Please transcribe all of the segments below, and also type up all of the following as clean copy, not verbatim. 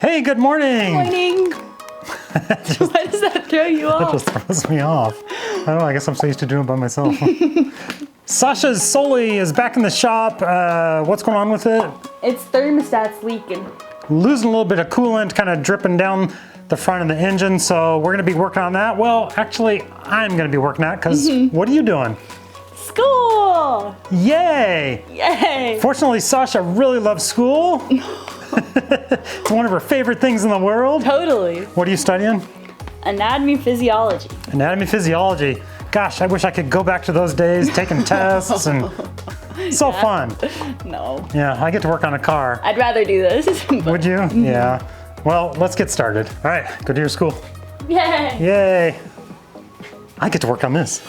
Hey, good morning! Good morning! Why does that throw you off? That just throws me off. I don't know, I guess I'm so used to doing it by myself. Sasha's Soli is back in the shop. What's going on with it? Its thermostat's leaking. Losing a little bit of coolant, kind of dripping down the front of the engine, so we're gonna be working on that. Well, actually, I'm gonna be working on it, because what are you doing? School! Yay! Yay! Fortunately, Sasha really loves school. It's one of her favorite things in the world. Totally. What are you studying? Anatomy physiology. Anatomy physiology. Gosh, I wish I could go back to those days, taking tests and so fun. No. Yeah, I get to work on a car. I'd rather do this. Would you? Yeah. Well, let's get started. All right, go to your school. Yay! Yay. I get to work on this.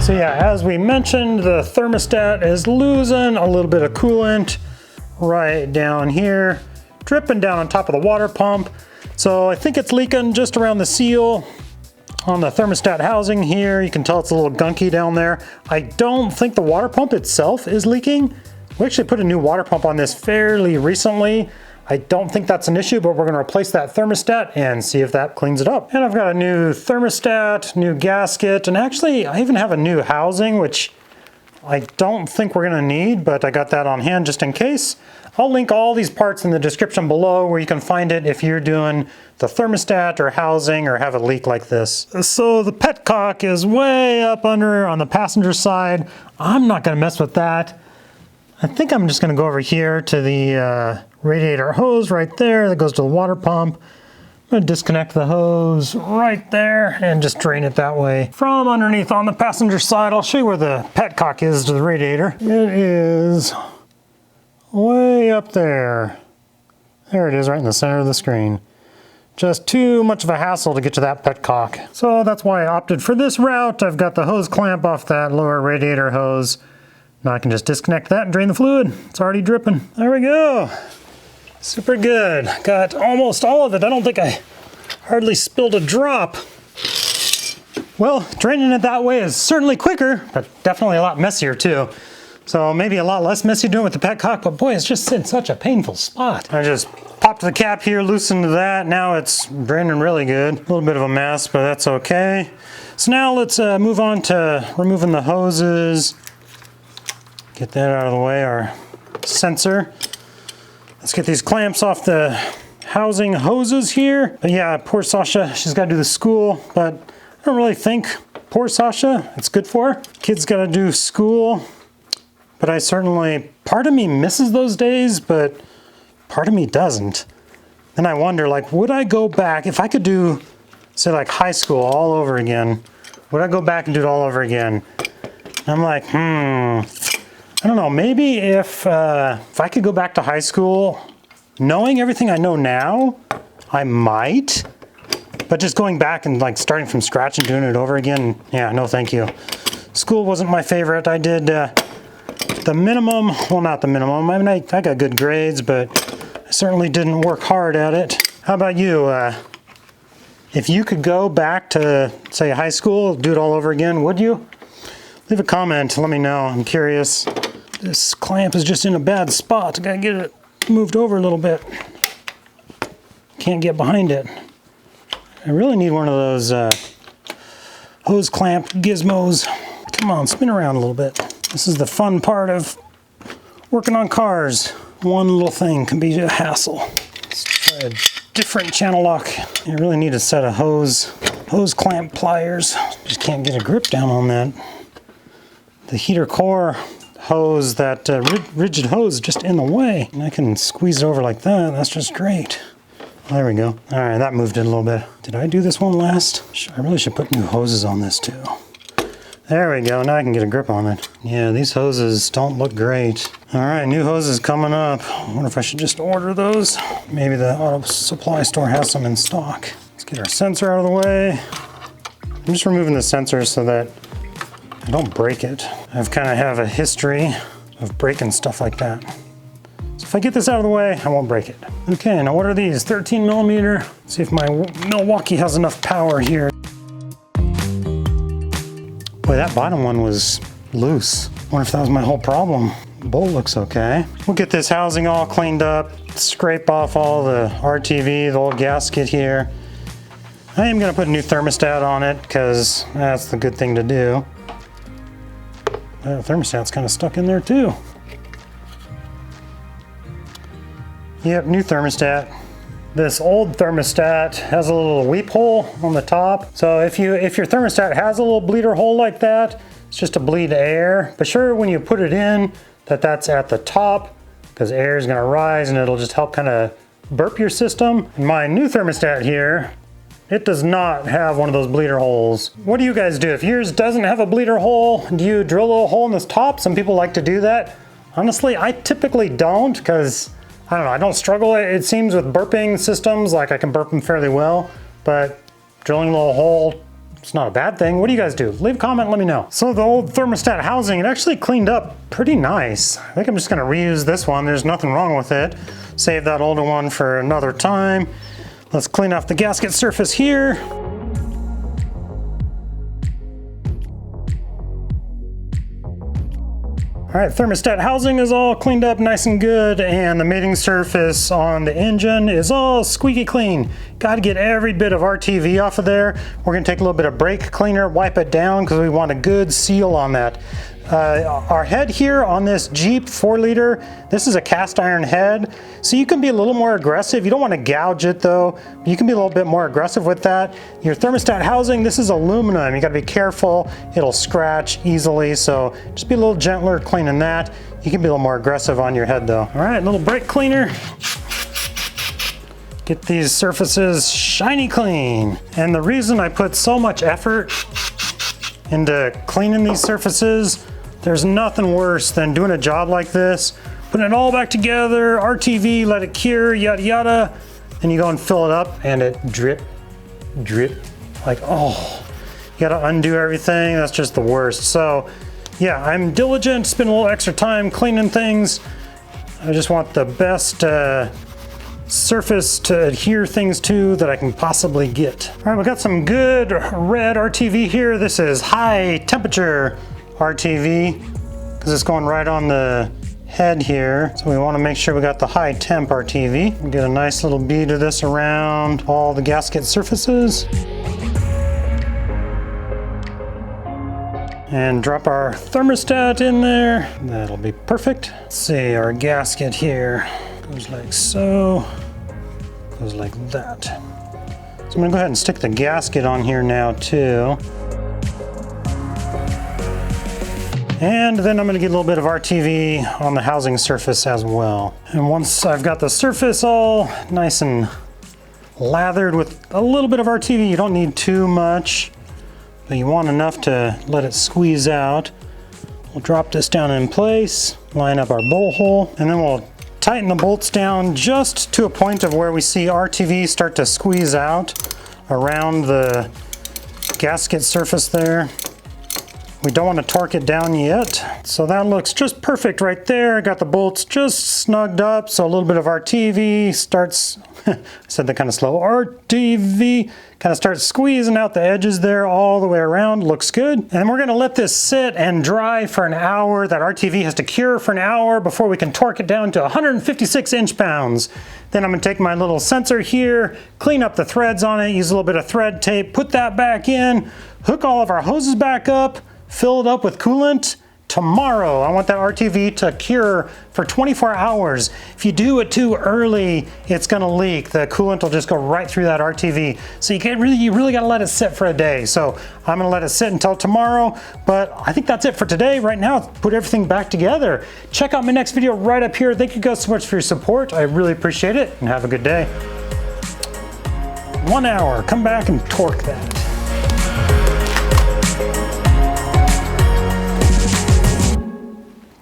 So yeah, as we mentioned, the thermostat is losing a little bit of coolant right down here, dripping down on top of the water pump. So I think it's leaking just around the seal on the thermostat housing here. You can tell it's a little gunky down there. I don't think the water pump itself is leaking. We actually put a new water pump on this fairly recently. I don't think that's an issue, but we're gonna replace that thermostat and see if that cleans it up. And I've got a new thermostat, new gasket, and actually I even have a new housing, which I don't think we're gonna need, but I got that on hand just in case. I'll link all these parts in the description below where you can find it if you're doing the thermostat or housing or have a leak like this. So the petcock is way up under on the passenger side. I'm not gonna mess with that. I think I'm just gonna go over here to the radiator hose right there that goes to the water pump. I'm gonna disconnect the hose right there and just drain it that way. From underneath on the passenger side, I'll show you where the petcock is to the radiator. It is way up there. There it is, right in the center of the screen. Just too much of a hassle to get to that petcock. So that's why I opted for this route. I've got the hose clamp off that lower radiator hose. Now I can just disconnect that and drain the fluid. It's already dripping. There we go. Super good. Got almost all of it. I don't think I hardly spilled a drop. Well, draining it that way is certainly quicker, but definitely a lot messier too. So maybe a lot less messy doing it with the petcock, but boy, it's just in such a painful spot. I just popped the cap here, loosened that. Now it's draining really good. A little bit of a mess, but that's okay. So now let's move on to removing the hoses. Get that out of the way, our sensor. Let's get these clamps off the housing hoses here. But yeah, poor Sasha, she's gotta do the school, but I don't really think poor Sasha, it's good for her. Kids gotta do school, but I certainly, part of me misses those days, but part of me doesn't. Then I wonder, like, would I go back, if I could do, say like high school all over again, would I go back and do it all over again? And I'm like, I don't know, maybe if I could go back to high school, knowing everything I know now, I might. But just going back and like starting from scratch and doing it over again, yeah, no thank you. School wasn't my favorite. I did the minimum, well not the minimum, I mean I got good grades, but I certainly didn't work hard at it. How about you? If you could go back to, say, high school, do it all over again, would you? Leave a comment, let me know, I'm curious. This clamp is just in a bad spot. I gotta get it moved over a little bit. Can't get behind it. I really need one of those hose clamp gizmos. Come on, spin around a little bit. This is the fun part of working on cars. One little thing can be a hassle. Let's try a different channel lock. You really need a set of hose clamp pliers. Just can't get a grip down on that. The heater core hose, that rigid hose just in the way. And I can squeeze it over like that. That's just great. There we go. All right, that moved it a little bit. Did I do this one last? I really should put new hoses on this too. There we go, now I can get a grip on it. Yeah, these hoses don't look great. All right, new hoses coming up. I wonder if I should just order those. Maybe the auto supply store has some in stock. Let's get our sensor out of the way. I'm just removing the sensor so that I don't break it. I've kind of have a history of breaking stuff like that. So if I get this out of the way, I won't break it. Okay, now what are these? 13 millimeter. Let's see if my Milwaukee has enough power here. Boy, that bottom one was loose. Wonder if that was my whole problem. Bolt looks okay. We'll get this housing all cleaned up, scrape off all the RTV, the old gasket here. I am gonna put a new thermostat on it because that's the good thing to do. The thermostat's kind of stuck in there too. Yep, new thermostat. This old thermostat has a little weep hole on the top. So if your thermostat has a little bleeder hole like that, it's just to bleed air. But sure, when you put it in, that's at the top, because air is gonna rise and it'll just help kind of burp your system. And my new thermostat here, it does not have one of those bleeder holes. What do you guys do? If yours doesn't have a bleeder hole, do you drill a little hole in this top? Some people like to do that. Honestly, I typically don't, because I don't know, I don't struggle, it seems, with burping systems. Like I can burp them fairly well, but drilling a little hole, it's not a bad thing. What do you guys do? Leave a comment, let me know. So the old thermostat housing, it actually cleaned up pretty nice. I think I'm just gonna reuse this one. There's nothing wrong with it. Save that older one for another time. Let's clean off the gasket surface here. All right, thermostat housing is all cleaned up nice and good, and the mating surface on the engine is all squeaky clean. Got to get every bit of RTV off of there. We're gonna take a little bit of brake cleaner, wipe it down, because we want a good seal on that. Our head here on this Jeep 4-liter, this is a cast iron head, so you can be a little more aggressive. You don't want to gouge it though. You can be a little bit more aggressive with that. Your thermostat housing, this is aluminum. You got to be careful. It'll scratch easily, so just be a little gentler cleaning that. You can be a little more aggressive on your head though. All right, a little brake cleaner. Get these surfaces shiny clean. And the reason I put so much effort into cleaning these surfaces, there's nothing worse than doing a job like this, putting it all back together, RTV, let it cure, yada yada, and you go and fill it up and it drip, drip, like, oh, you gotta undo everything. That's just the worst. So yeah, I'm diligent, spend a little extra time cleaning things. I just want the best surface to adhere things to that I can possibly get. All right, we got some good red RTV here. This is high temperature RTV because it's going right on the head here. So we want to make sure we got the high temp RTV. We get a nice little bead of this around all the gasket surfaces. And drop our thermostat in there. That'll be perfect. Let's see, our gasket here goes like so, goes like that. So I'm gonna go ahead and stick the gasket on here now too. And then I'm gonna get a little bit of RTV on the housing surface as well. And once I've got the surface all nice and lathered with a little bit of RTV, you don't need too much, but you want enough to let it squeeze out. We'll drop this down in place, line up our bolt hole, and then we'll tighten the bolts down just to a point of where we see RTV start to squeeze out around the gasket surface there. We don't want to torque it down yet. So that looks just perfect right there. Got the bolts just snugged up, so a little bit of RTV starts, I said that kind of slow, RTV kind of starts squeezing out the edges there all the way around. Looks good. And we're gonna let this sit and dry for an hour. That RTV has to cure for an hour before we can torque it down to 156 inch-pounds. Then I'm gonna take my little sensor here, clean up the threads on it, use a little bit of thread tape, put that back in, hook all of our hoses back up, fill it up with coolant. Tomorrow, I want that RTV to cure for 24 hours. If you do it too early, it's gonna leak. The coolant will just go right through that RTV. So you really gotta let it sit for a day. So I'm gonna let it sit until tomorrow, but I think that's it for today. Right now, put everything back together. Check out my next video right up here. Thank you guys so much for your support. I really appreciate it, and have a good day. 1 hour, come back and torque that.